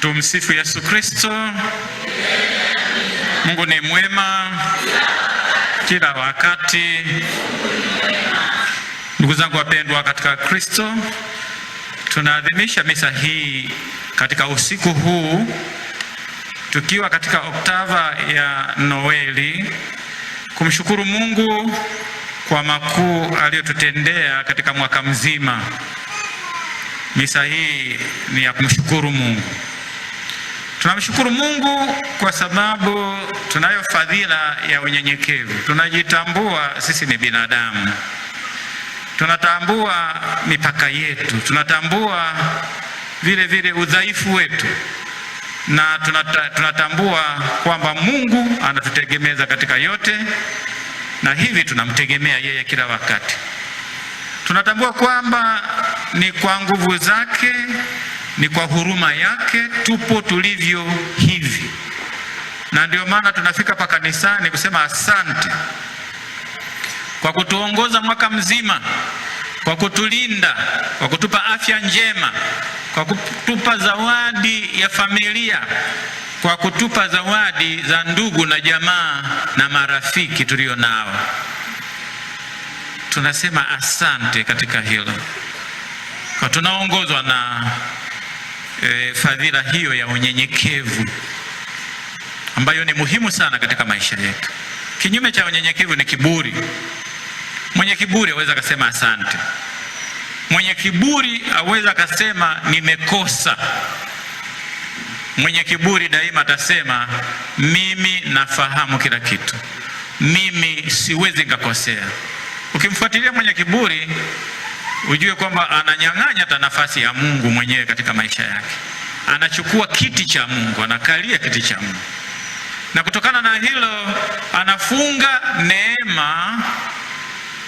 Tumsifu Yesu Kristo. Mungu ni mwema kila wakati. Ndugu zangu wapendwa katika Kristo, tunaadhimisha misa hii katika usiku huu tukiwa katika oktava ya Noeli, kumshukuru Mungu kwa makuu aliyotutendea katika mwaka mzima. Misa hii ni ya kumshukuru Mungu. Tunamshukuru Mungu kwa sababu tunayo fadhila ya unyenyekevu. Tunajitambua sisi ni binadamu. Tunatambua mipaka yetu. Tunatambua vile vile udhaifu wetu. Na tunatambua kwamba Mungu anatutegemeza katika yote, na hivi tunamtegemea yeye kila wakati. Tunatambua kwamba ni kwa nguvu zake, ni kwa huruma yake tupo tulivyo hivi. Na ndio maana tunafika pa kanisani kusema asante kwa kutuongoza mwaka mzima, kwa kutulinda, kwa kutupa afya njema, kwa kutupa zawadi ya familia, kwa kutupa zawadi za ndugu na jamaa na marafiki tulio nao. Tunasema asante katika hilo. Kwa tunaongozwa na fadhila hiyo ya unyenyekevu ambayo ni muhimu sana katika maisha yetu. Kinyume cha unyenyekevu ni kiburi. Mwenye kiburi aweza akasema asante. Mwenye kiburi aweza akasema nimekosa. Mwenye kiburi daima atasema mimi nafahamu kila kitu, mimi siwezi nikakosea. Ukimfuatilia mwenye kiburi, ujue kwamba ananyang'anya hata nafasi ya Mungu mwenyewe katika maisha yake. Anachukua kiti cha Mungu, anakalia kiti cha Mungu. Na kutokana na hilo anafunga neema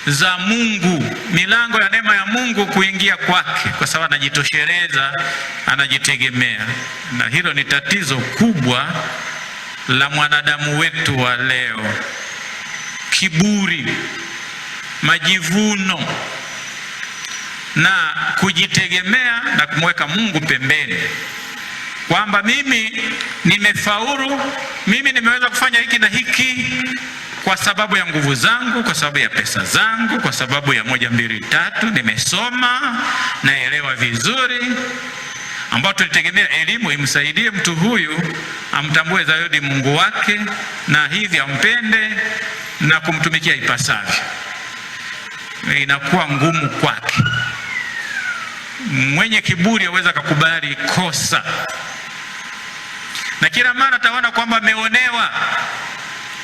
za Mungu, milango ya neema ya Mungu kuingia kwake, kwa sababu anajitosheleza, anajitegemea. Na hilo ni tatizo kubwa la mwanadamu wetu wa leo. Kiburi, majivuno na kujitegemea na kumweka Mungu pembeni, kwamba mimi nimefaulu, mimi nimeweza kufanya hiki na hiki kwa sababu ya nguvu zangu, kwa sababu ya pesa zangu, kwa sababu ya 1, 2, 3, nimesoma, naelewa vizuri, ambao tulitegemea elimu imsaidie mtu huyu amtambue zaidi Mungu wake na hivi ampende na kumtumikia ipasavyo. Inakuwa ngumu kwake. Mwenye kiburi aweza kukubali kosa, na kila mara ataona kwamba ameonewa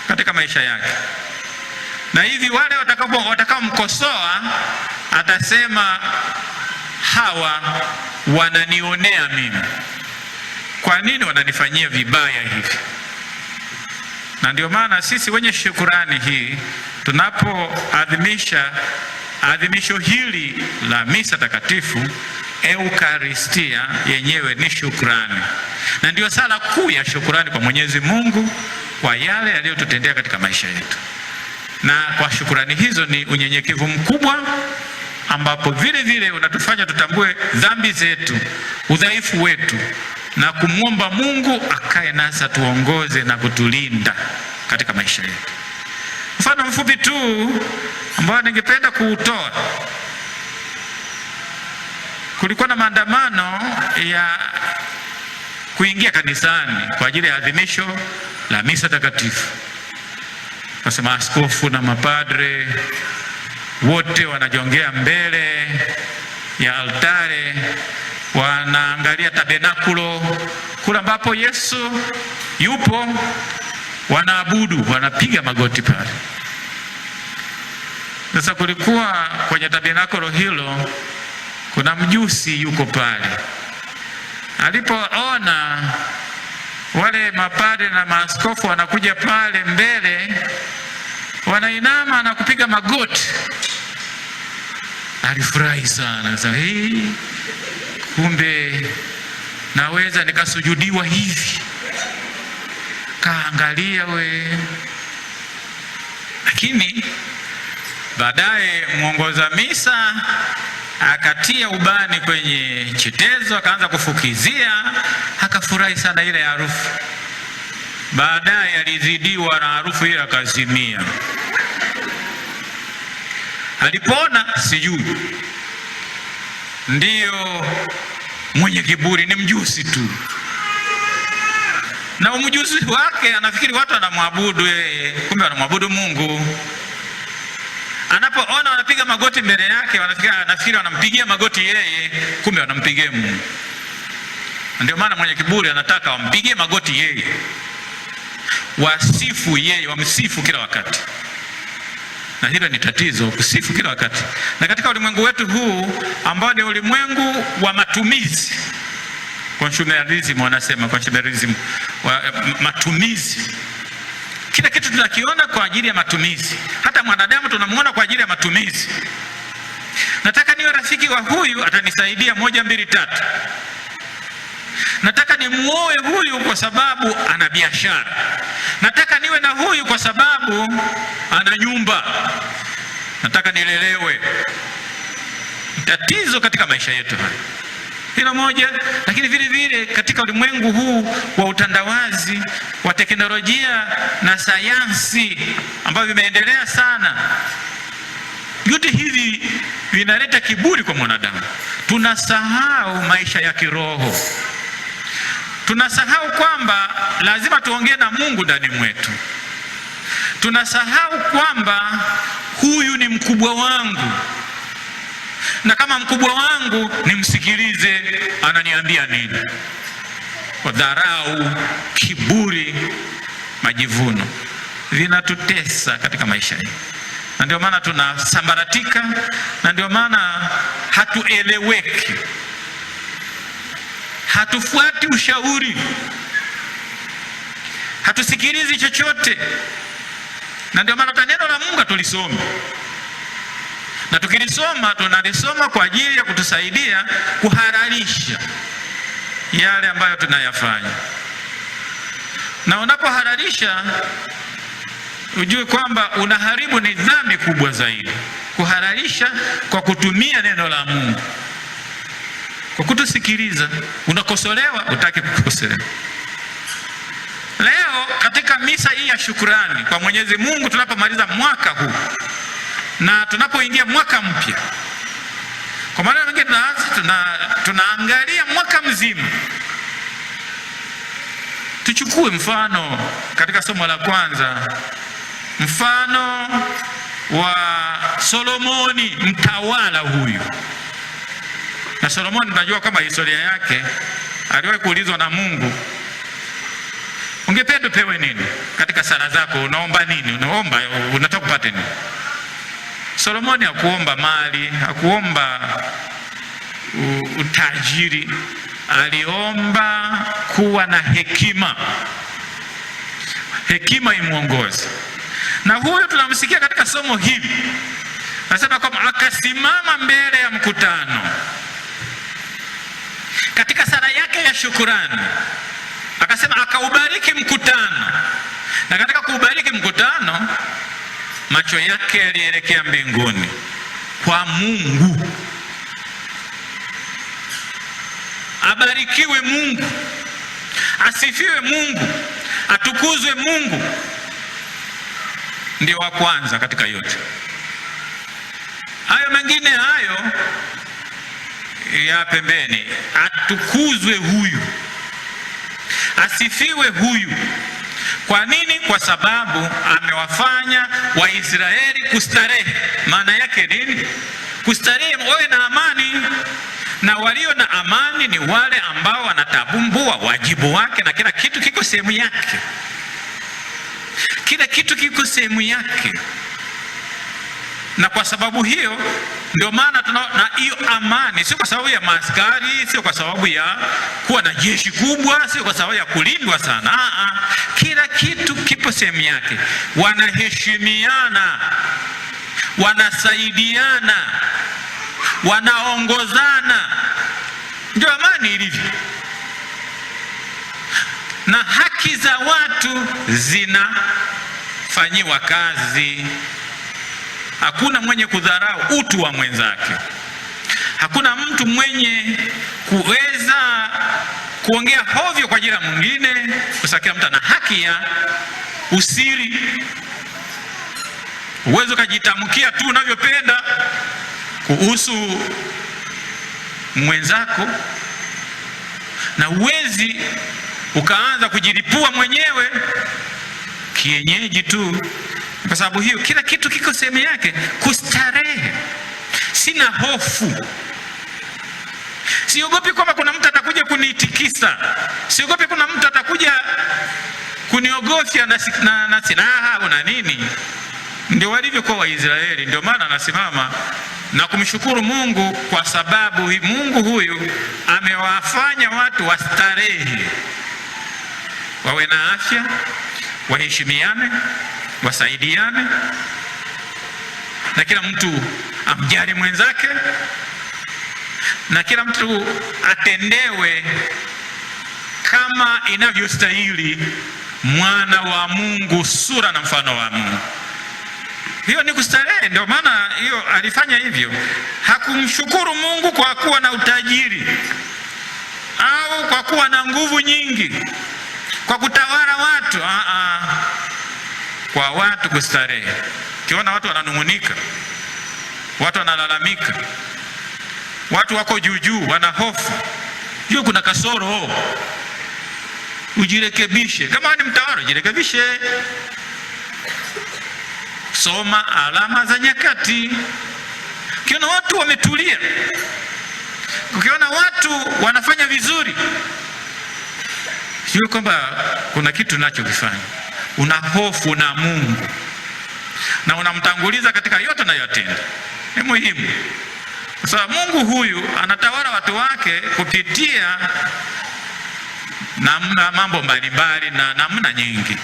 katika maisha yake. Na hivi wale watakaomkosoa atasema hawa wananionea mimi. Kwa nini wananifanyia vibaya hivi? Na ndio maana sisi wenye shukurani hii tunapoadhimisha adhimisho hili la misa takatifu, Eukaristia yenyewe ni shukrani. Na ndio sala kuu ya shukrani kwa Mwenyezi Mungu kwa yale aliyotutendea katika maisha yetu. Na kwa shukrani hizo ni unyenyekevu mkubwa, ambapo vile vile unatufanya tutambue dhambi zetu, udhaifu wetu, na kumwomba Mungu akae nasi, tuongoze na kutulinda katika maisha yetu. Mfano mfupi tu ambao ningependa kuutoa. Kulikuwa na maandamano ya kuingia kanisani kwa ajili ya adhimisho la misa takatifu. Nasema askofu na mapadre wote wanajongea mbele ya altare, wanaangalia tabernakulo kula ambapo Yesu yupo, wanaabudu, wanapiga magoti pale. Sasa kulikuwa kwenye tabernakulo hilo kuna mjusi yuko pale. Alipoona wale mapadre na maaskofu wanakuja pale mbele, wanainama na kupiga magoti, alifurahi sana. Sasa kumbe naweza nikasujudiwa hivi. Kaangalia we. Lakini baadaye mwongoza misa akatia ubani kwenye chetezo, akaanza kufukizia, akafurahi sana ile harufu. Baadaye alizidiwa na harufu ile, akazimia. Alipona sijui. Ndiyo mwenye kiburi, ni mjusi tu, na umjusi wake anafikiri watu wanamwabudu yeye, kumbe wanamwabudu Mungu. Anapoona wanapiga magoti mbele yake, anafikiri wanampigia magoti yeye, kumbe wanampigia Mungu. Ndio maana mwenye kiburi anataka wampigie magoti yeye, wasifu yeye, wamsifu kila wakati. Na hilo ni tatizo, kusifu kila wakati. Na katika ulimwengu wetu huu ambao ni ulimwengu wa matumizi, consumerism wanasema, consumerism, matumizi. Kila kitu tunakiona kwa ajili ya matumizi. Hata mwanadamu tunamuona kwa ajili ya matumizi. Nataka niwe rafiki wa huyu, atanisaidia 1, 2, 3. Nataka nimuoe huyu kwa sababu ana biashara. Nataka niwe na huyu kwa sababu ana nyumba. Nataka nilelewe. Tatizo katika maisha yetu haya. Hilo moja. Lakini vile vile katika ulimwengu huu wa utandawazi, wa teknolojia na sayansi ambavyo vimeendelea sana, yote hivi vinaleta kiburi kwa mwanadamu. Tunasahau maisha ya kiroho. Tunasahau kwamba lazima tuongee na Mungu ndani mwetu. Tunasahau kwamba huyu ni mkubwa wangu, na kama mkubwa wangu nimsikilize ananiambia nini. Kwa dharau, kiburi, majivuno vinatutesa katika maisha hii, na ndio maana tunasambaratika, na ndio maana hatueleweki, hatufuati ushauri, hatusikilizi chochote. Na ndio maana neno la Mungu tulisome, na tukilisoma tunalisoma kwa ajili ya kutusaidia kuhalalisha yale ambayo tunayafanya. Na unapohalalisha, ujue kwamba unaharibu ni dhambi kubwa zaidi. Kuhalalisha kwa kutumia neno la Mungu, kwa kutusikiliza. Unakosolewa, utaki kukosolewa. Leo katika misa hii ya shukrani kwa Mwenyezi Mungu, tunapomaliza mwaka huu na tunapoingia mwaka mpya, kwa maana nyingine tunaangalia mwaka mzima. Tuchukue mfano katika somo la kwanza, mfano wa Solomoni, mtawala huyu. Na Solomoni tunajua kama historia yake, aliwahi kuulizwa na Mungu, ungependa upewe nini katika sala zako? Unaomba nini? Unaomba unataka kupata nini? Solomoni hakuomba mali, hakuomba utajiri. Aliomba kuwa na hekima, hekima imuongoze. Na huyo tunamsikia katika somo hili, nasema kwamba akasimama mbele ya mkutano katika sala yake ya shukrani, akasema akaubariki mkutano. Na katika kuubariki mkutano, macho yake yalielekea mbinguni kwa Mungu. Abarikiwe Mungu, asifiwe Mungu, atukuzwe Mungu. Ndio wa kwanza katika yote. Hayo mengine hayo ya pembeni. Atukuzwe huyu, asifiwe huyu. Kwa nini? Kwa sababu amewafanya Waisraeli kustarehe. Maana yake nini? Kustarehe, wawe na amani. Na walio na amani ni wale ambao wanatambua wajibu wake, na kila kitu kiko sehemu yake. Kila kitu kiko sehemu yake. Na kwa sababu hiyo ndio maana tunaona hiyo amani, sio kwa sababu ya maaskari, sio kwa sababu ya kuwa na jeshi kubwa, sio kwa sababu ya kulindwa sana. Kila kitu kipo sehemu yake. Wanaheshimiana, wanasaidiana, wanaongozana. Ndio amani ilivyo. Na haki za watu zinafanyiwa kazi. Hakuna mwenye kudharau utu wa mwenzake. Hakuna mtu mwenye kuweza kuongea hovyo kwa ajili ya mwingine, kwa sababu kila mtu ana haki ya usiri. Uwezo kujitamkia tu unavyopenda kuhusu mwenzako, na uwezi ukaanza kujilipua mwenyewe kienyeji tu. Kwa sababu hiyo kila kitu kiko sehemu yake. Kustarehe, sina hofu, siogopi kwamba kuna mtu atakuja kunitikisa, siogopi kuna mtu atakuja kuniogofya na silaha au na nini. Ndio walivyokuwa Waisraeli. Ndio maana anasimama na kumshukuru Mungu, kwa sababu Mungu huyu amewafanya watu wastarehe, wawe na afya, waheshimiane, wasaidiane, na kila mtu amjali mwenzake, na kila mtu atendewe kama inavyostahili mwana wa Mungu, sura na mfano wa Mungu. Hiyo ni kustarehe. Ndio maana hiyo alifanya hivyo. Hakumshukuru Mungu kwa kuwa na utajiri au kwa kuwa na nguvu nyingi, kwa kutawala watu. Kwa watu kustarehe. Kiona watu wananung'unika, watu wanalalamika, watu wako juu, wana hofu, hiyo kuna kasoro, ujirekebishe. Kama ni mtawala, ujirekebishe. Soma alama za nyakati. Ukiona watu wametulia, ukiona watu wanafanya vizuri, sio kwamba kuna kitu unachokifanya. Una hofu na Mungu na unamtanguliza katika yote unayotenda. Ni muhimu, kwa sababu Mungu huyu anatawala watu wake kupitia namna mambo mbalimbali na namna nyingi.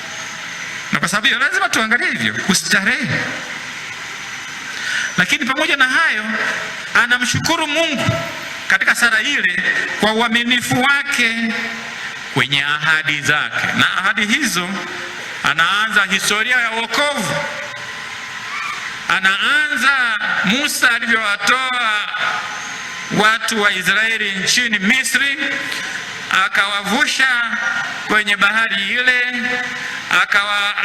Na kwa sababu hiyo lazima tuangalie hivyo, kustarehe. Lakini pamoja na hayo, anamshukuru Mungu katika sala ile kwa uaminifu wake kwenye ahadi zake. Na ahadi hizo, anaanza historia ya wokovu. Anaanza Musa alivyowatoa watu wa Israeli nchini Misri, akawavusha kwenye bahari ile,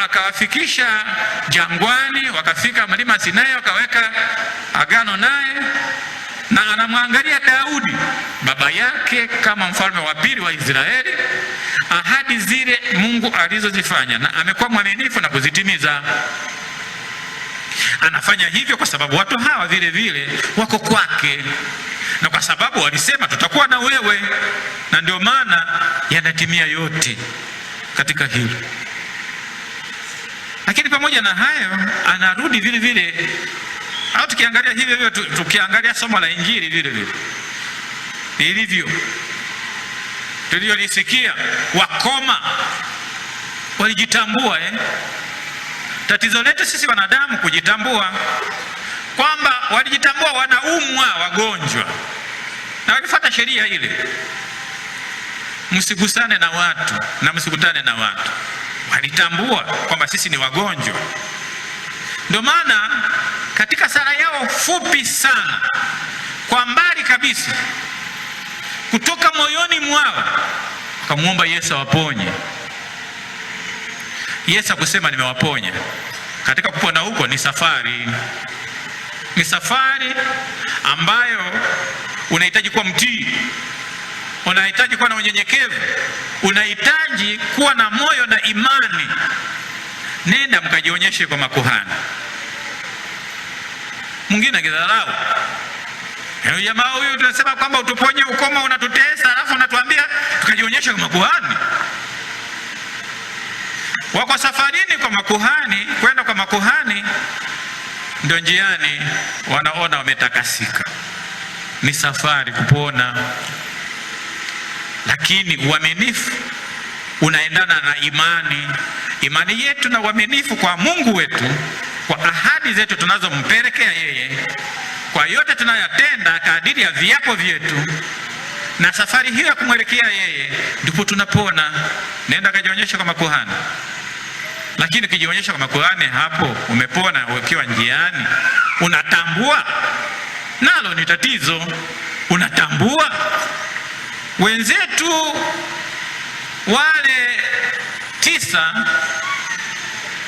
akawafikisha jangwani, wakafika mlima Sinai, wakaweka agano naye, na anamwangalia Daudi baba yake kama mfalme wa pili wa Israeli. Ahadi zile Mungu alizozifanya, na amekuwa mwaminifu na kuzitimiza. Anafanya hivyo kwa sababu watu hawa vile vile wako kwake, na kwa sababu walisema tutakuwa na wewe, na ndio maana yanatimia yote katika hilo. Lakini pamoja na hayo, anarudi vile vile, au tukiangalia hivyo hivyo, tukiangalia somo la Injili vile vile ilivyo, tuliyolisikia, wakoma walijitambua. Tatizo letu sisi wanadamu kujitambua, kwamba walijitambua wanaumwa, wagonjwa, na walifuata sheria ile, msigusane na watu na msikutane na watu. Walitambua kwamba sisi ni wagonjwa. Ndio maana katika sala yao fupi sana, kwa mbali kabisa, kutoka moyoni mwao, wakamwomba Yesu awaponye. Yesu akusema nimewaponya. Katika kupona huko ni safari. Ni safari ambayo unahitaji kuwa mtii, unahitaji kuwa na unyenyekevu, unahitaji kuwa na moyo na imani. Nenda mkajionyeshe kwa makuhani. Mwingine akidharau, jamaa huyu tunasema kwamba utuponye ukoma, unatutesa, alafu unatuambia tukajionyeshe kwa makuhani. Wako safarini kwa makuhani, kwenda kwa makuhani, ndio njiani wanaona wametakasika. Ni safari kupona, lakini uaminifu unaendana na imani. Imani yetu na uaminifu kwa Mungu wetu, kwa ahadi zetu tunazompelekea yeye, kwa yote tunayotenda kadiri ya viapo vyetu, na safari hiyo ya kumwelekea yeye, ndipo tunapona. Nenda kajionyesha kwa makuhani. Lakini ukijionyesha kwa makuhani, hapo umepona. Ukiwa njiani unatambua nalo ni tatizo. Unatambua wenzetu wale 9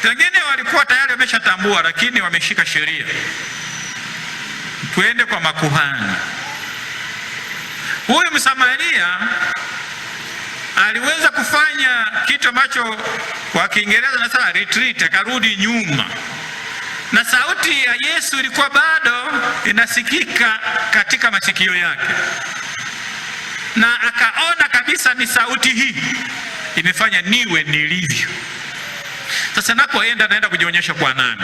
pengine walikuwa tayari wameshatambua, lakini wameshika sheria. Tuende kwa makuhani. Huyu Msamaria aliweza kufanya kitu ambacho kwa Kiingereza nasema retreat, akarudi nyuma, na sauti ya Yesu ilikuwa bado inasikika katika masikio yake, na akaona kabisa ni sauti hii imefanya niwe nilivyo. Sasa naenda kujionyesha kwa nani?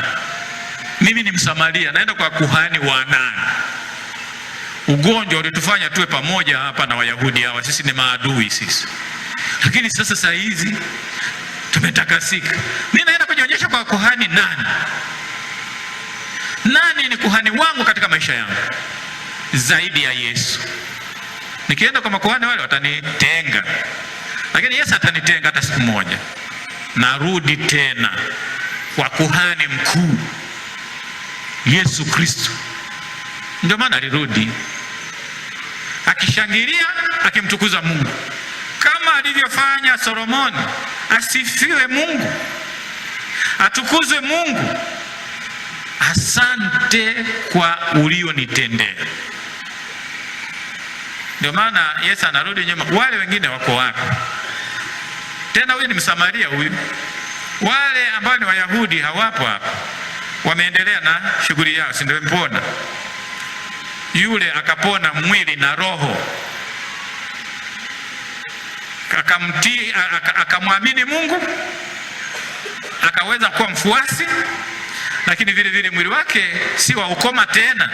Mimi ni Msamaria, naenda kwa kuhani wa nani? Ugonjwa ulitufanya tuwe pamoja hapa na Wayahudi hawa, sisi ni maadui sisi. Lakini sasa saa hizi tumetakasika. Mimi naenda kujionyesha kwa kuhani nani? Nani ni kuhani wangu katika maisha yangu zaidi ya Yesu? Nikienda kwa makuhani wale watanitenga, lakini Yesu atanitenga hata siku moja. Narudi tena kwa kuhani mkuu Yesu Kristo. Ndio maana alirudi akishangilia, akimtukuza Mungu kama alivyofanya Solomoni. Asifiwe Mungu, atukuzwe Mungu. Asante kwa ulionitendea. Ndio maana Yesu anarudi nyuma. Wale wengine wako wapi? Tena huyu ni Msamaria huyu. Wale ambao ni Wayahudi hawapo hapa, wameendelea na shughuli yao, si ndio? Mpona yule akapona mwili na roho, akamtii, akamwamini Mungu, akaweza kuwa mfuasi, lakini vile vile mwili wake si wa ukoma tena.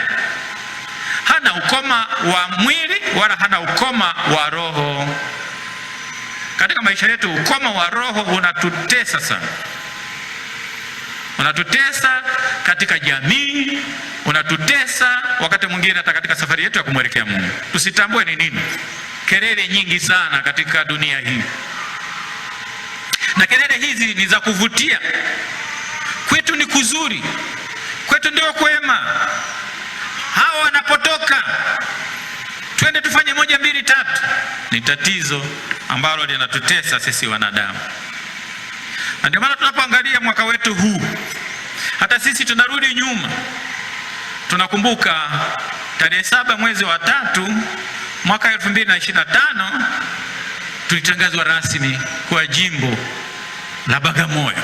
Hana ukoma wa mwili wala hana ukoma wa roho. Katika maisha yetu ukoma wa roho unatutesa sana. Unatutesa katika jamii, unatutesa wakati mwingine hata katika safari yetu ya kumwelekea Mungu. Tusitambue ni nini? Kelele nyingi sana katika dunia hii, na kelele hizi ni za kuvutia. Kwetu ni kuzuri, kwetu ndio kwema. Hawa wanapotoka, twende tufanye 1, 2, 3. Ni tatizo ambalo linatutesa sisi wanadamu. Na ndio maana tunapoangalia mwaka wetu huu, hata sisi tunarudi nyuma. Tunakumbuka tarehe 7 mwezi wa 3 mwaka 2025 tulitangazwa rasmi kwa jimbo la Bagamoyo.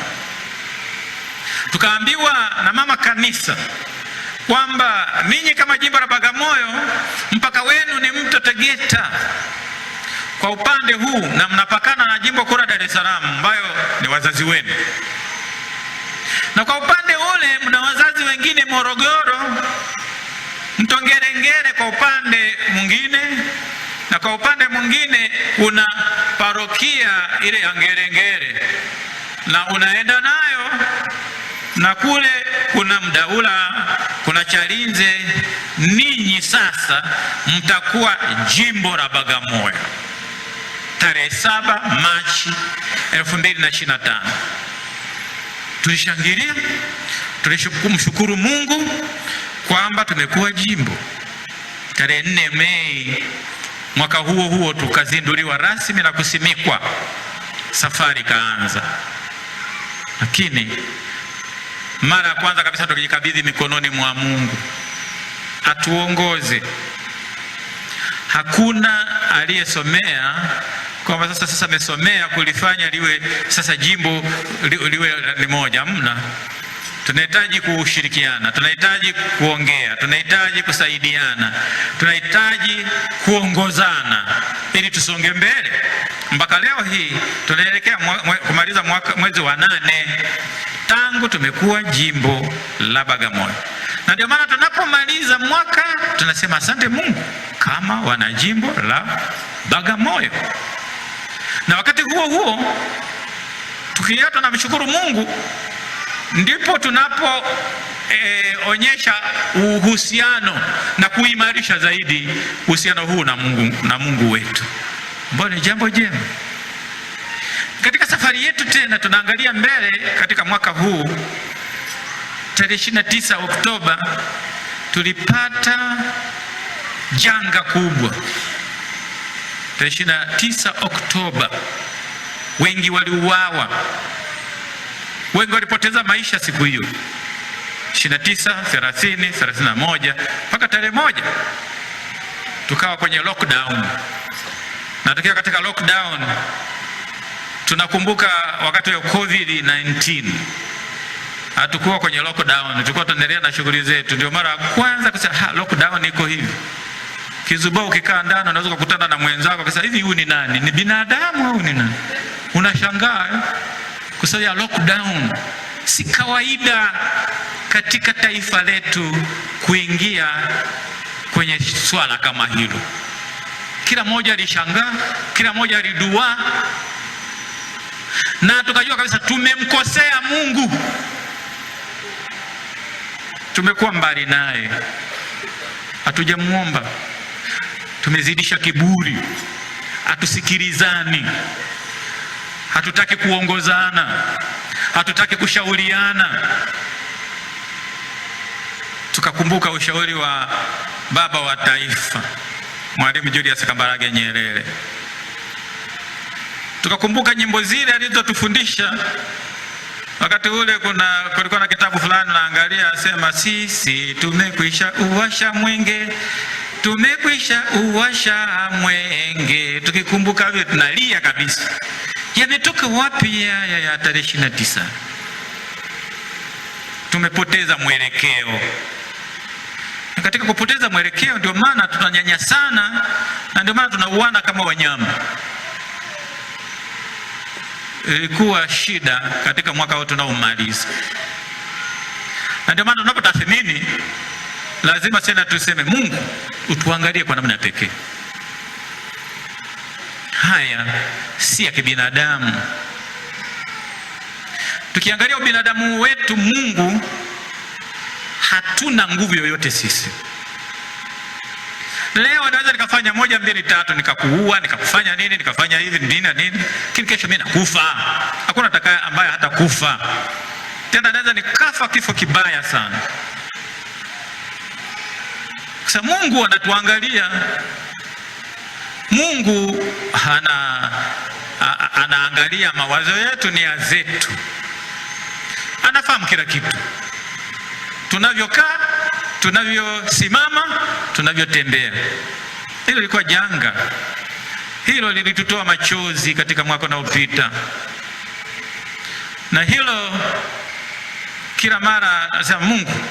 Tukaambiwa na mama kanisa kwamba ninyi kama jimbo la Bagamoyo mpaka wenu ni mto Tegeta kwa upande huu, na mnapakana na jimbo kuu la Dar es Salaam ambayo ni wazazi wenu, na kwa upande ule mna wazazi wengine Morogoro, Mtongerengere kwa upande mwingine, na kwa upande mwingine kuna parokia ile ya Ngerengere na unaenda nayo, na kule kuna Mdaula, kuna Chalinze. Ninyi sasa mtakuwa jimbo la Bagamoyo tarehe 7 Machi 2025. Tulishangilia, tulishukuru Mungu kwamba tumekuwa jimbo. Tarehe 4 Mei mwaka huo tukazinduliwa rasmi na kusimikwa, safari kaanza. Lakini mara ya kwanza kabisa tukijikabidhi mikononi mwa Mungu atuongoze. Hakuna aliyesomea kwamba sasa amesomea kulifanya liwe sasa jimbo liwe ni moja. Hamna. Tunahitaji kushirikiana, tunahitaji kuongea, tunahitaji kusaidiana, tunahitaji kuongozana ili tusonge mbele. Mpaka leo hii tunaelekea kumaliza mwezi wa 8 tangu tumekuwa jimbo la Bagamoyo. Na ndio maana tunapomaliza mwaka tunasema asante Mungu kama wana jimbo la Bagamoyo. Na wakati huo tukiato na mshukuru Mungu, ndipo tunapo onyesha uhusiano na kuimarisha zaidi uhusiano huu na Mungu wetu, ambao ni jambo jema. Katika safari yetu tena tunaangalia mbele katika mwaka huu, tarehe 29 Oktoba tulipata janga kubwa tarehe 29 Oktoba. Wengi waliuawa, wengi walipoteza maisha siku hiyo, 29, 30, 31 mpaka tarehe 1 tukawa kwenye lockdown. Na tukiwa katika lockdown, tunakumbuka wakati wa COVID-19 hatukuwa kwenye lockdown, tulikuwa tunaendelea na shughuli zetu. Ndio mara ya kwanza kusema lockdown iko hivi. Kizubao ukikaa ndani unaweza kukutana na mwenzako akasema hivi, huyu ni nani? Ni binadamu au ni nani? Unashangaa kwa sababu ya lockdown. Si kawaida katika taifa letu kuingia kwenye swala kama hilo. Kila mmoja alishangaa, kila mmoja alidua, na tukajua kabisa tumemkosea Mungu. Tumekuwa mbali naye, hatujamuomba, tumezidisha kiburi, hatusikilizani, hatutaki kuongozana, hatutaki kushauriana. Tukakumbuka ushauri wa baba wa taifa Mwalimu Julius Kambarage Nyerere. Tukakumbuka nyimbo zile alizotufundisha. Wakati ule kulikuwa na kitabu fulani naangalia, asema sisi tumekwisha uwasha mwenge, tumekwisha uwasha mwenge. Tukikumbuka vile tunalia kabisa. Yametoka wapi ya tarehe 29? Tumepoteza mwelekeo. Katika kupoteza mwelekeo ndio maana tunanyanyasana, na ndio maana tunauana kama wanyama. Ilikuwa shida katika mwaka huu tunaomaliza. Na ndio maana tunapotathmini lazima tena tuseme Mungu utuangalie kwa namna pekee. Haya si ya kibinadamu. Tukiangalia ubinadamu wetu, Mungu hatuna nguvu yoyote sisi. Leo naweza nikafanya 1, 2, 3 nikakuua, nikakufanya nini, nikafanya hivi nini na nini, kesho mimi nakufa. Hakuna atakaye ambaye hata kufa. Tena naweza nikafa kifo kibaya sana. Sasa Mungu anatuangalia. Mungu anaangalia mawazo yetu, nia zetu. Anafahamu kila kitu. Tunavyokaa, tunavyosimama, tunavyotembea. Hilo lilikuwa janga. Hilo lilitutoa machozi katika mwaka unaopita. Na hilo kila mara nasema Mungu,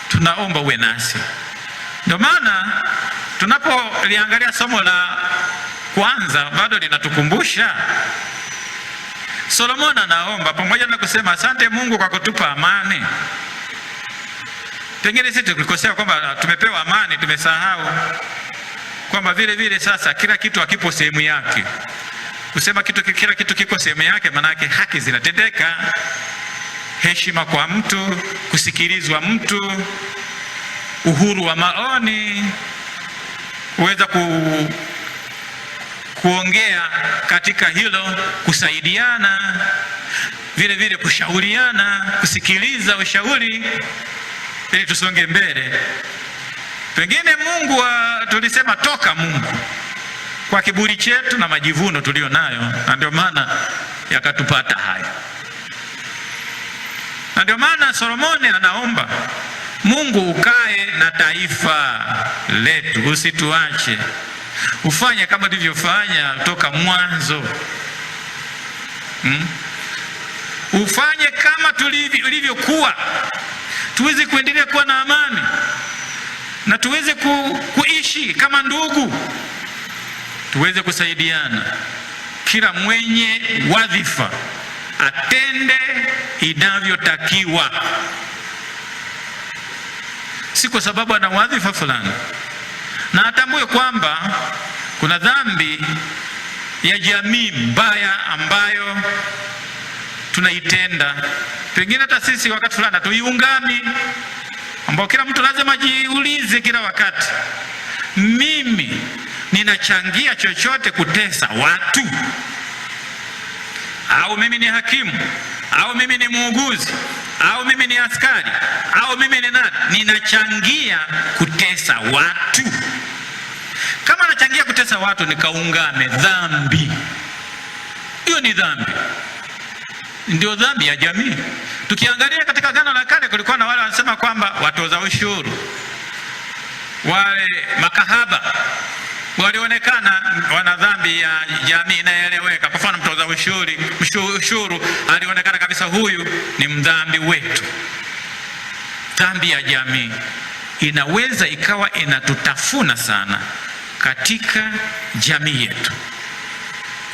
tunaomba uwe nasi. Ndio maana tunapoliangalia somo la kwanza bado linatukumbusha Solomon anaomba pamoja na kusema asante Mungu kwa kutupa amani. Pengine sisi tulikosea kwamba tumepewa amani, tumesahau kwamba vile vile sasa kila kitu hakipo sehemu yake. Kusema kila kitu kiko sehemu yake, maana yake haki zinatendeka, heshima kwa mtu, kusikilizwa mtu, uhuru wa maoni, uweza kuongea katika hilo, kusaidiana, vile vile kushauriana, kusikiliza ushauri ili tusonge mbele. Pengine Mungu tulisema toka Mungu kwa kiburi chetu na majivuno tulio nayo, na ndio maana yakatupata haya. Na ndio maana Solomoni anaomba Mungu ukae na taifa letu, usituache. Ufanye kama tulivyofanya toka mwanzo. Ufanye kama tulivyokuwa. Tuweze kuendelea kuwa na amani. Na tuweze kuishi kama ndugu. Tuweze kusaidiana. Kila mwenye wadhifa atende inavyotakiwa. Si kwa sababu ana wadhifa fulani. Na atambue kwamba kuna dhambi ya jamii mbaya ambayo tunaitenda. Pengine hata sisi wakati fulani tuiungami, ambao kila mtu lazima jiulize kila wakati, mimi ninachangia chochote kutesa watu? Au mimi ni hakimu? Au mimi ni muuguzi? au mimi ni askari au mimi ni nani, ninachangia kutesa watu. Kama nachangia kutesa watu, nikaungame dhambi, hiyo ni dhambi, ndio dhambi ya jamii. Tukiangalia katika Agano la Kale, kulikuwa na wale wanasema kwamba watoza ushuru, wale makahaba walionekana wana dhambi ya jamii inaeleweka. Kwa mfano, mtoza ushuru alionekana kabisa huyu ni mdhambi wetu. Dhambi ya jamii inaweza ikawa inatutafuna sana katika jamii yetu.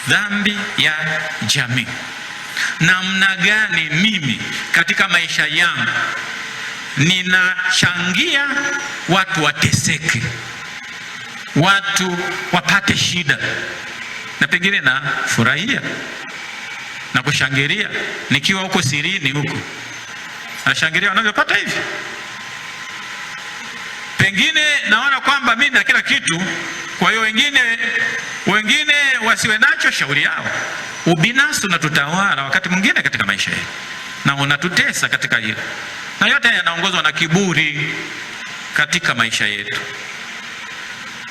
Dhambi ya jamii. Namna gani mimi katika maisha yangu ninachangia watu wateseke, watu wapate shida, na pengine na furahia na kushangilia nikiwa huko sirini huko, nashangilia wanavyopata hivi. Pengine naona kwamba mimi na kila kitu, kwa hiyo wengine wasiwe nacho, shauri yao. Ubinafsi unatutawala wakati mwingine katika maisha yetu na unatutesa katika hilo, na yote yanaongozwa na kiburi katika maisha yetu.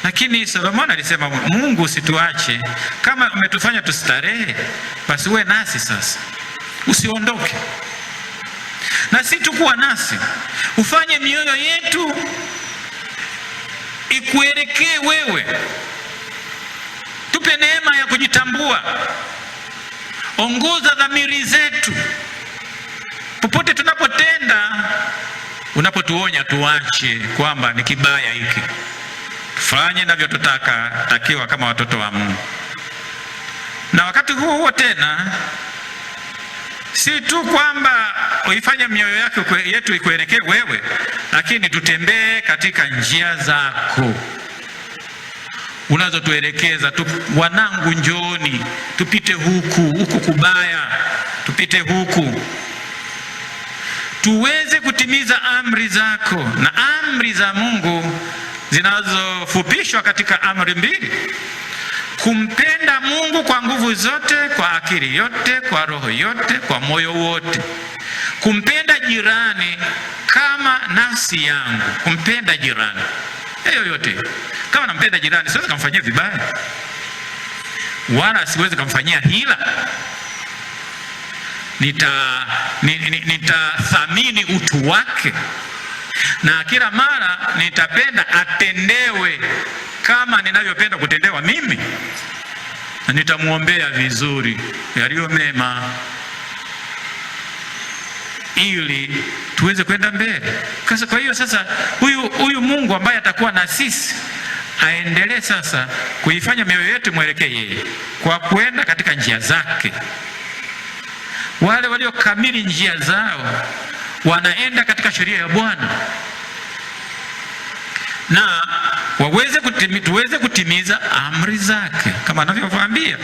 Lakini Solomon alisema, Mungu usituache, kama umetufanya tustarehe, basi uwe nasi sasa, usiondoke. Na si tu kuwa nasi, ufanye mioyo yetu ikuelekee wewe. Tupe neema ya kujitambua. Ongoza dhamiri zetu popote tunapotenda. Unapotuonya tuache kwamba ni kibaya hiki, tufanye ninavyotaka takiwa kama watoto wa Mungu. Na wakati huo tena, si tu kwamba uifanye mioyo yetu ikuelekee wewe, lakini tutembee katika njia zako unazotuelekeza. Wanangu, njooni tupite huku kubaya, tupite huku, tuweze kutimiza amri zako. Na amri za Mungu zinazofupishwa katika amri mbili: kumpenda Mungu kwa nguvu zote, kwa akili yote, kwa roho yote, kwa moyo wote. Kumpenda jirani kama nafsi yangu. Kumpenda jirani yoyote. Kama nampenda jirani, siwezi kumfanyia vibaya, wala siwezi kumfanyia hila. Nitathamini utu wake, na kila mara nitapenda atendewe kama ninavyopenda kutendewa mimi, na nitamuombea vizuri yaliyo mema, ili tuweze kwenda mbele. Kwa hiyo sasa, huyu Mungu ambaye atakuwa na sisi aendelee sasa kuifanya mioyo yetu mwelekee yeye kwa kwenda katika njia zake. Wale waliokamili njia zao wanaenda katika sheria ya Bwana, na tuweze kutimiza amri zake kama anavyowaambia.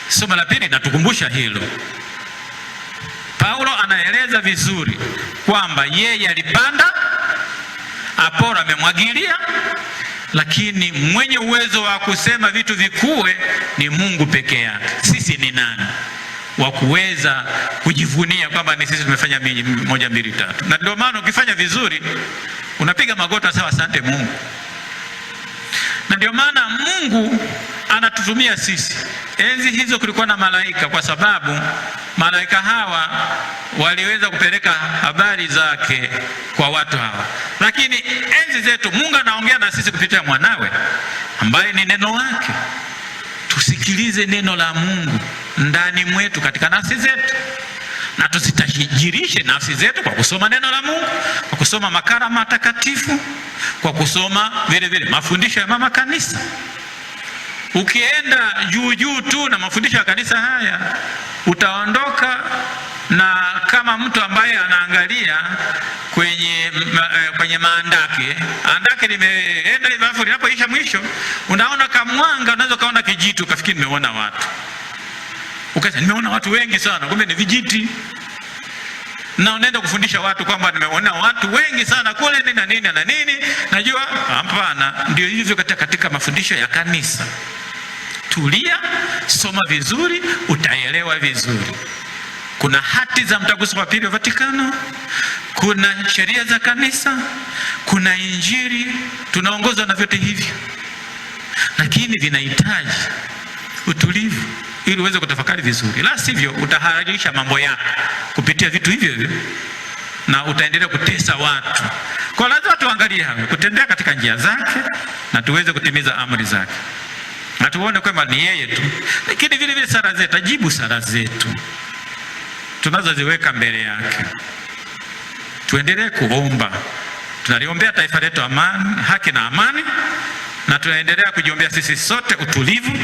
Somo la pili natukumbusha hilo. Paulo anaeleza vizuri kwamba yeye alipanda, Apolo amemwagilia, lakini mwenye uwezo wa kusema vitu vikue ni Mungu peke yake. Sisi ni nani wa kuweza kujivunia kwamba ni sisi tumefanya 1 2 3? Na ndio maana ukifanya vizuri unapiga magoti sawa, asante Mungu. Na ndio maana Mungu anatutumia sisi. Enzi hizo kulikuwa na malaika, kwa sababu malaika hawa waliweza kupeleka habari zake kwa watu hawa. Lakini enzi zetu Mungu anaongea na sisi kupitia mwanawe ambaye ni neno wake. Tusikilize neno la Mungu ndani mwetu katika nafsi zetu, na tusitajirishe nafsi zetu kwa kusoma neno la Mungu, kwa kusoma makala matakatifu, kwa kusoma vile vile mafundisho ya mama kanisa. Ukienda juu tu na mafundisho ya kanisa haya, utaondoka na kama mtu ambaye anaangalia kwenye andake limeenda hivi, alafu linapoisha mwisho unaona kamwanga, unaweza kaona kijiti ukafikiri nimeona watu. Ukasema nimeona watu wengi sana, kumbe ni vijiti. Na unaenda kufundisha watu kwamba nimeona watu wengi sana kule na nini. Najua hapana. Ndio hivyo katika mafundisho ya kanisa. Tulia, soma vizuri, utaelewa vizuri. kuna hati za Mtaguso wa Pili wa Vatikano, kuna sheria za kanisa, kuna Injili. Tunaongozwa na vyote hivi, lakini vinahitaji utulivu ili uweze kutafakari vizuri, la sivyo utaharakisha mambo yako kupitia vitu hivyo hivyo na utaendelea kutesa watu. Kwa lazima tuangalie hapo, kutembea katika njia zake na tuweze kutimiza amri zake, na tuone kwamba ni yeye tu. Lakini vile vile sala zetu, ajibu sala zetu tunazoziweka mbele yake. Tuendelee kuomba. Tunaliombea taifa letu amani, haki na amani, na tunaendelea kujiombea sisi sote utulivu,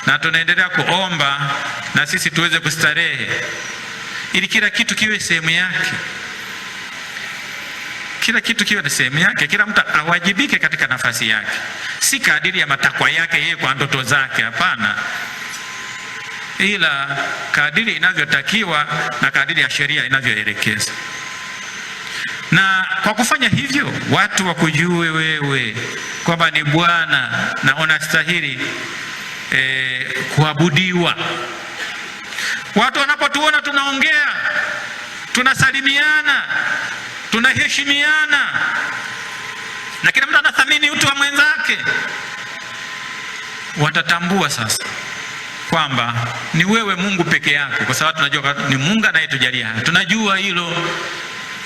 na tunaendelea kuomba na sisi tuweze kustarehe, ili kila kitu kiwe sehemu yake. Kila kitu kiwe na sehemu yake, kila mtu awajibike katika nafasi yake, si kadiri ya matakwa yake yeye kwa ndoto zake, hapana, ila kadiri inavyotakiwa na kadiri ya sheria inavyoelekeza. Na kwa kufanya hivyo watu wakujue wewe kwamba ni Bwana na unastahili kuabudiwa. Watu wanapotuona tunaongea, tunasalimiana, tunaheshimiana, na kila mtu anathamini utu wa mwenzake, watatambua sasa kwamba ni wewe Mungu peke yako, kwa sababu tunajua ni Mungu anayetujalia. Tunajua hilo,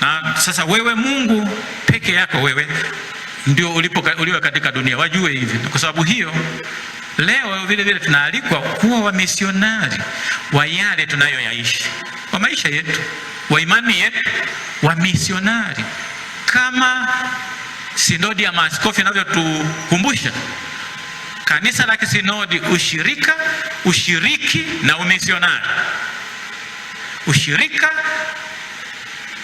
na sasa wewe Mungu peke yako, wewe ndio uliwe katika dunia, wajue hivi. Kwa sababu hiyo leo vile vile tunaalikwa kuwa wamisionari wa yale tunayoyaishi, wa maisha yetu, wa imani yetu, wamisionari kama sinodi ya maaskofu inavyotukumbusha. Kanisa la kisinodi, ushirika, ushiriki na umisionari.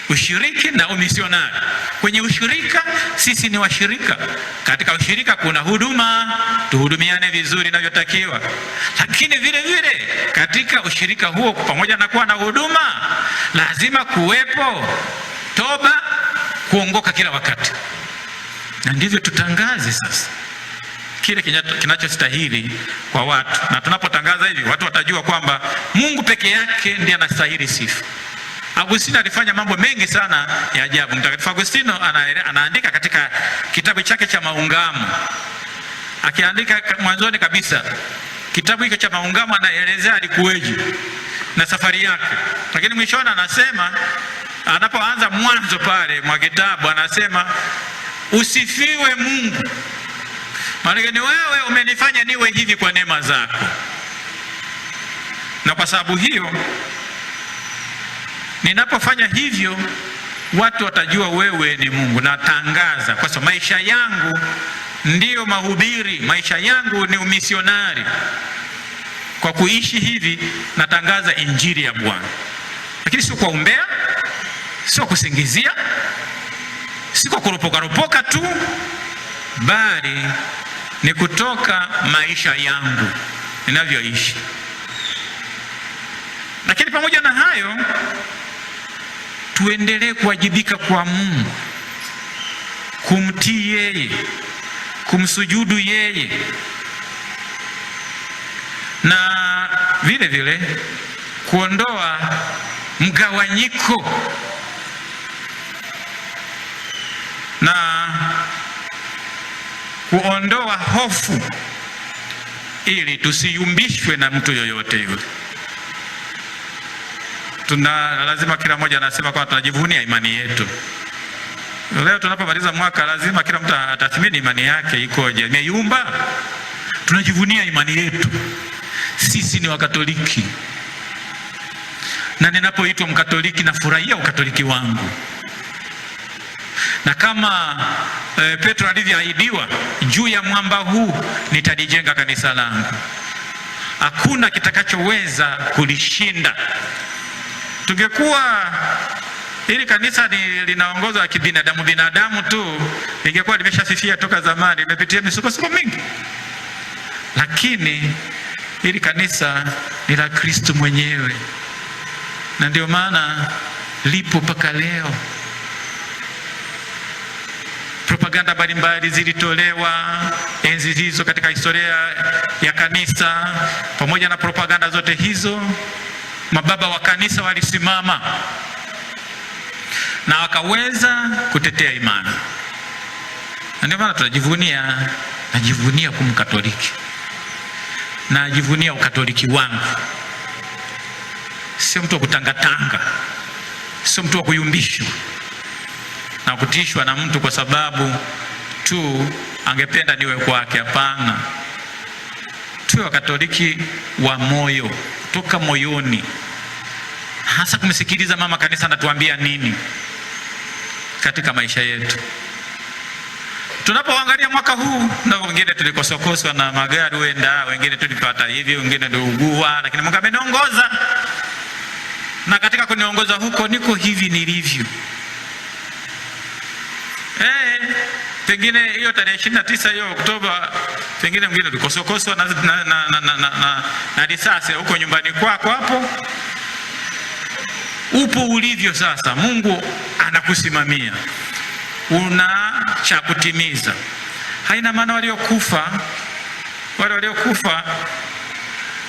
Ushiriki na umisionari. Kwenye ushirika sisi ni washirika. Katika ushirika kuna huduma, tuhudumiane vizuri inavyotakiwa. Lakini vile vile katika ushirika huo, pamoja na kuwa na huduma, lazima kuwepo toba, kuongoka kila wakati. Na ndivyo tutangaze sasa kile kinachostahili kwa watu. Na tunapotangaza hivi, watu watajua kwamba Mungu peke yake ndiye anastahili sifa. Agustino alifanya mambo mengi sana ya ajabu. Mtakatifu Agustino anaandika katika kitabu chake cha Maungamo, akiandika mwanzoni kabisa kitabu hicho cha Maungamo, anaelezea alikuweje na safari yake. Lakini mwishoni anasema, anapoanza mwanzo pale mwa kitabu, anasema usifiwe Mungu, maana ni wewe umenifanya niwe hivi kwa neema zako. Na kwa sababu hiyo ninapofanya hivyo watu watajua wewe ni Mungu. Natangaza kwa sababu maisha yangu ndiyo mahubiri, maisha yangu ni umisionari. Kwa kuishi hivi natangaza injili ya Bwana. Lakini sio kwa umbea, sio kusingizia, sio kwa kuropoka tu, bali ni kutoka maisha yangu ninavyoishi. Lakini pamoja na hayo tuendelee kuwajibika kwa Mungu, kumtii yeye, kumsujudu yeye, na vile vile kuondoa mgawanyiko na kuondoa hofu, ili tusiyumbishwe na mtu yoyote yule. Lazima kila mmoja anasema kwamba tunajivunia imani yetu. Leo tunapomaliza mwaka, lazima kila mtu atathmini imani yake ikoje, imeyumba. Tunajivunia imani yetu. Sisi ni Wakatoliki, na ninapoitwa Mkatoliki nafurahia ukatoliki wangu. Na kama Petro alivyoahidiwa, juu ya mwamba huu nitalijenga kanisa langu, hakuna kitakachoweza kulishinda. Tungekuwa hili kanisa linaongozwa binadamu tu, lingekuwa limeshafifia toka zamani, limepitia misukosuko mingi. Lakini hili kanisa ni la Kristo mwenyewe, na ndio maana lipo mpaka leo. Propaganda mbalimbali zilitolewa enzi hizo katika historia ya kanisa. Pamoja na propaganda zote hizo, mababa wa kanisa walisimama na wakaweza kutetea imani. Ndio maana najivunia kuwa Mkatoliki, najivunia ukatoliki wangu. Sio mtu wa kutangatanga, sio mtu wa kuyumbishwa na kutishwa na mtu kwa sababu tu angependa niwe kwake. Hapana, tuwe Wakatoliki wa moyo, kutoka moyoni, hasa kumsikiliza mama kanisa anatuambia nini katika maisha yetu. Tunapoangalia mwaka huu, na wengine tulikosokoswa na magari wenda, wengine tulipata hivi, wengine ndio ugua, lakini Mungu ameniongoza, na katika kuniongoza huko niko hivi nilivyo. Pengine hiyo tarehe 29 hiyo Oktoba, pengine mwingine tulikosokoswa na risasi huko nyumbani kwako hapo. Upo ulivyo sasa, Mungu anakusimamia, una cha kutimiza. Haina maana wale waliokufa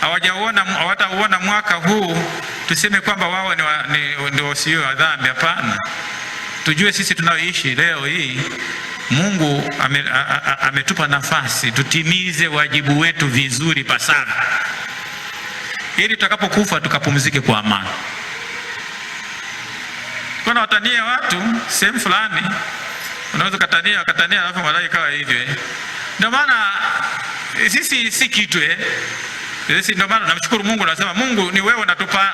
hawatauona mwaka huu tuseme kwamba wao ni wasio wa dhambi. Hapana, tujue sisi tunaoishi leo hii, Mungu ametupa nafasi tutimize wajibu wetu vizuri pasavyo, ili tutakapokufa tukapumzike kwa amani. Kuna watania watu sehemu fulani, unaweza katania alafu malai kawa hivyo. Ndio maana sisi si kitu sisi. Ndio maana namshukuru Mungu, nasema Mungu ni wewe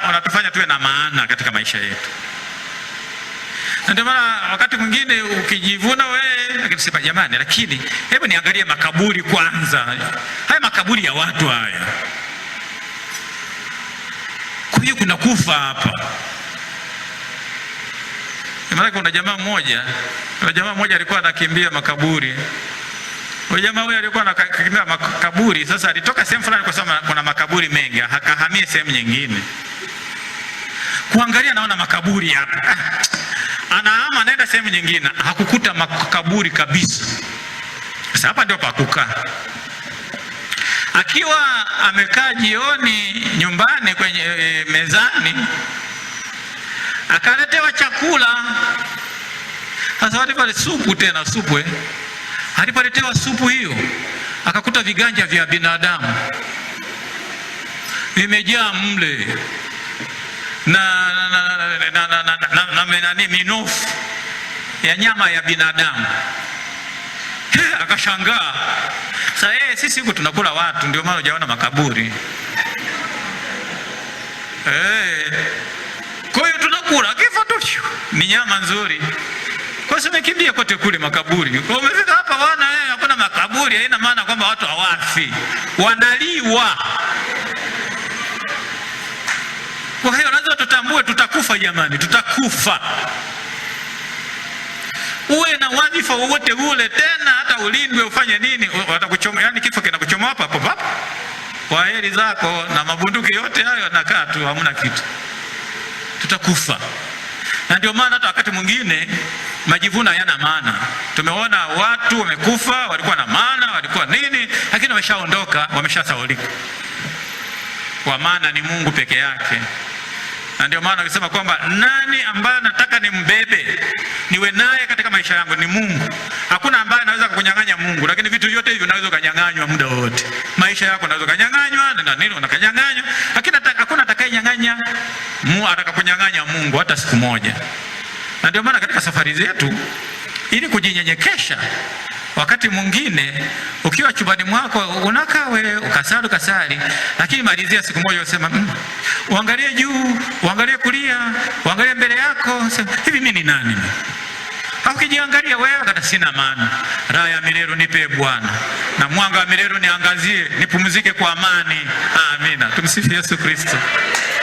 unatufanya tuwe na maana katika maisha yetu. Ndio maana wakati mwingine ukijivuna wewe, lakini sema jamani, lakini hebu niangalie makaburi kwanza. Haya makaburi ya watu haya, kwa hiyo kuna kufa hapa. Maana kuna jamaa mmoja alikuwa anakimbia makaburi. Huyo jamaa huyo alikuwa anakimbia makaburi. Sasa alitoka sehemu fulani kwa sababu kuna makaburi mengi, akahamia sehemu nyingine. Kuangalia naona makaburi hapa. Anahama anaenda sehemu nyingine, hakukuta makaburi kabisa. Sasa hapa ndio pakukaa. Akiwa amekaa jioni nyumbani kwenye mezani, akaletewa chakula. Sasa wale supu alipoletewa supu hiyo, akakuta viganja vya binadamu vimejaa mle na minofu ya nyama ya binadamu. Akashangaa. Sasa sisi huko tunakula watu, ndio maana hujaona makaburi. Kwa hiyo tunakula kifo tu, ni nyama nzuri. Kwa sababu umekimbia kote kule makaburi. Kwa umefika hapa bwana, hakuna makaburi, haina maana kwamba watu hawafi, wanaliwa. Kwa hiyo lazima tutambue tutakufa jamani, tutakufa. Uwe na wadhifa wowote ule, tena hata ulindwe ufanye nini, watakuchoma. Yani kifo kinakuchoma hapa hapo. Kwa heri zako na mabunduki yote hayo nakaa tu, hamna kitu. Tutakufa. Na ndio maana hata wakati mwingine majivuno hayana maana. Tumeona watu wamekufa, walikuwa na maana, walikuwa nini, lakini wameshaondoka, wameshasahaulika. Kwa maana ni Mungu peke yake. Na ndio maana akisema kwamba nani ambaye nataka nimbebe niwe naye katika maisha yangu, ni Mungu. Hakuna ambaye anaweza kukunyang'anya Mungu, lakini vitu vyote hivyo unaweza kunyang'anywa muda wote. Maisha yako unaweza kunyang'anywa, na nini unakanyang'anywa, lakini hakuna atakayenyang'anya atakakunyang'anya Mungu hata siku moja. Na ndio maana katika safari zetu, ili kujinyenyekesha, wakati mwingine ukiwa chumbani mwako unakaa wewe ukasali, lakini malizia siku moja usema uangalie juu, uangalie kulia, uangalie mbele yako, hivi mimi ni nani? Au kijiangalia wewe kata sina maana. Raha ya milele nipe Bwana, na mwanga wa milele niangazie, nipumzike kwa amani. Amina. Tumsifu Yesu Kristo.